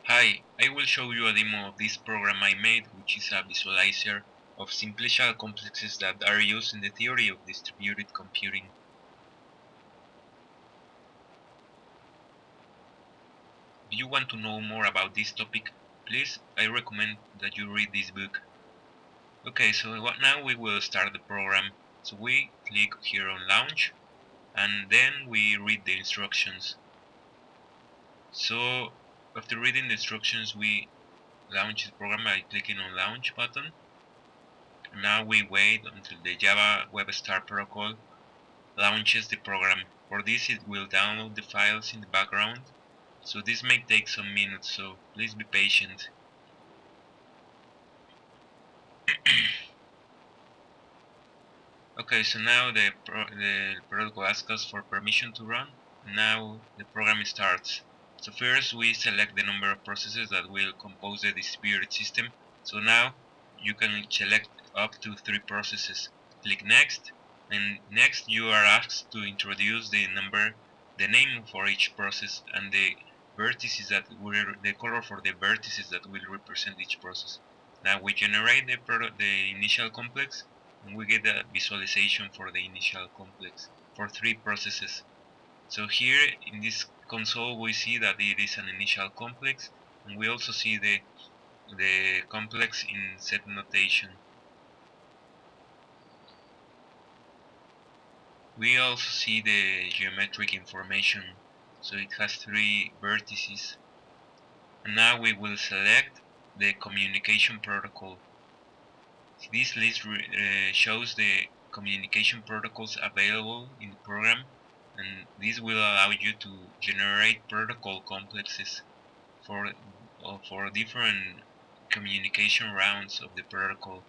Hi, I will show you a demo of this program I made, which is a visualizer of simplicial complexes that are used in the theory of distributed computing. If you want to know more about this topic, please, I recommend that you read this book. Okay, so now we will start the program. So we click here on Launch, and then we read the instructions. So after reading the instructions, we launch the program by clicking on Launch button. Now we wait until the Java Web Start protocol launches the program. For this it will download the files in the background, so this may take some minutes, so please be patient. Okay, so now the protocol asks us for permission to run. Now the program starts. So first we select the number of processes that will compose the distributed system. So now you can select up to 3 processes. Click next, and next you are asked to introduce the name for each process, and the color for the vertices that will represent each process. Now we generate the initial complex, and we get a visualization for the initial complex for 3 processes. So here in this console we see that it is an initial complex, and we also see the complex in set notation. We also see the geometric information, so it has 3 vertices. And now we will select the communication protocol. This list shows the communication protocols available in the program, and this will allow you to generate protocol complexes for for different communication rounds of the protocol.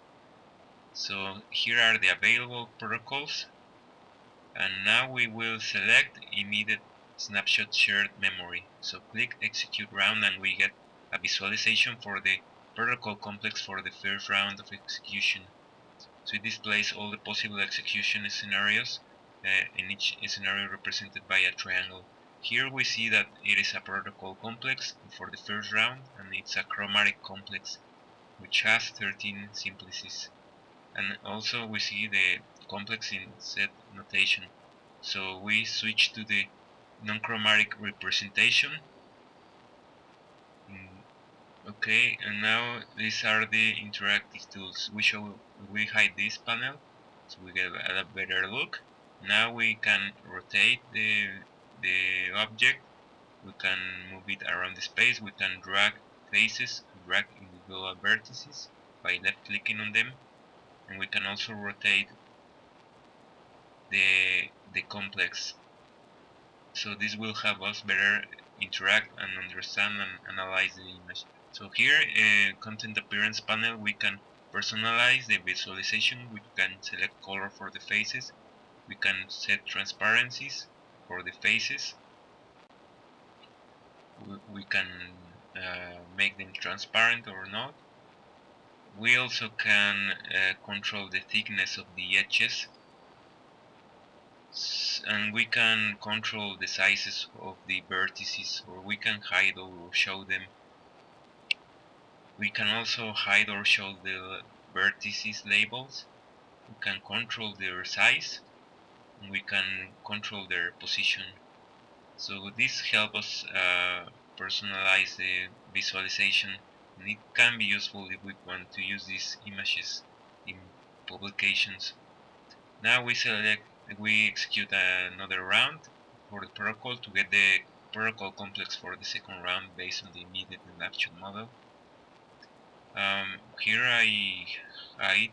So here are the available protocols, and now we will select immediate snapshot shared memory. So click execute round, and we get a visualization for the protocol complex for the first round of execution. So it displays all the possible execution scenarios, in each scenario represented by a triangle. Here we see that it is a protocol complex for the first round, and it's a chromatic complex which has 13 simplices. And also we see the complex in set notation. So we switch to the non-chromatic representation. Mm, Okay, and now these are the interactive tools. We hide this panel, so we get a better look. Now we can rotate the object. We can move it around the space. We can drag faces and drag individual vertices by left clicking on them, and we can also rotate the complex. So this will help us better interact and understand and analyze the image. So here, content appearance panel, we can personalize the visualization. We can select color for the faces. We can set transparencies for the faces. We can make them transparent or not. We also can control the thickness of the edges, and we can control the sizes of the vertices, or we can hide or show them. We can also hide or show the vertices labels. We can control their size, and we can control their position. So this helps us personalize the visualization, and it can be useful if we want to use these images in publications. Now we execute another round for the protocol to get the protocol complex for the second round based on the immediate snapshot model. Here I hide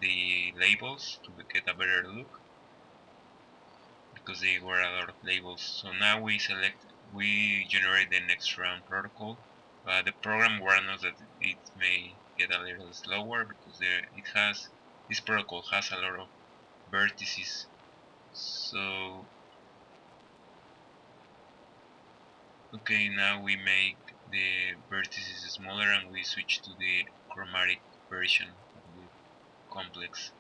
the labels to get a better look, because there were a lot of labels. So now we generate the next round protocol. The program warns us that it may get a little slower because this protocol has a lot of vertices. So okay, now we make the vertices smaller, and we switch to the chromatic version of the complex.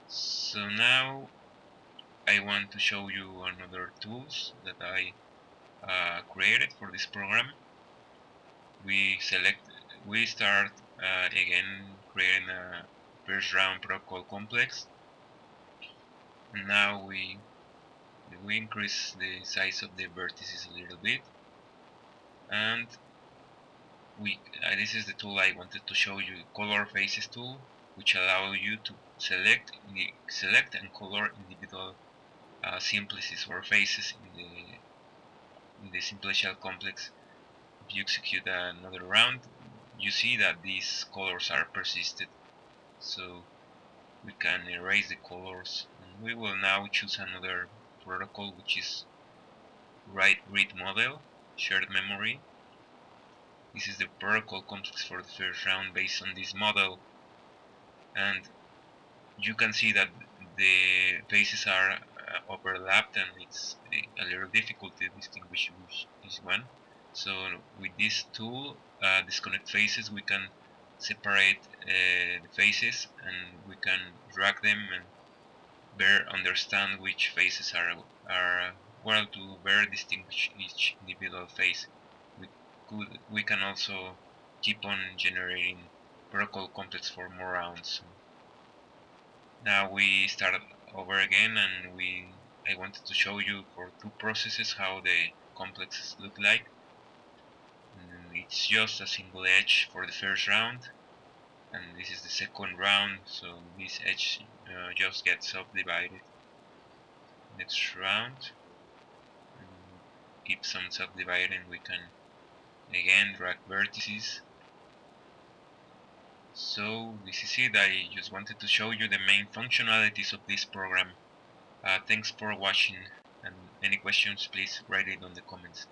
So now I want to show you another tools that I created for this program. we start again creating a first round protocol complex. And now we increase the size of the vertices a little bit, and this is the tool I wanted to show you, color faces tool, which allow you to select and color individual simplices or faces in the simplicial complex. If you execute another round, you see that these colors are persisted, so we can erase the colors. And we will now choose another protocol, which is write read model shared memory. This is the protocol complex for the first round based on this model, and you can see that the faces are overlapped, and it's a little difficult to distinguish which is one. So with this tool, disconnect faces, we can separate the faces, and we can drag them and better understand which faces are well, to better distinguish each individual face. We can also keep on generating protocol complex for more rounds. Now we start over again, and I wanted to show you for two processes how the complexes look like. It's just a single edge for the first round, and this is the second round, so this edge just gets subdivided. Next round, keep some subdividing, we can again drag vertices. So this is it. I just wanted to show you the main functionalities of this program. Thanks for watching, and any questions, please write it on the comments.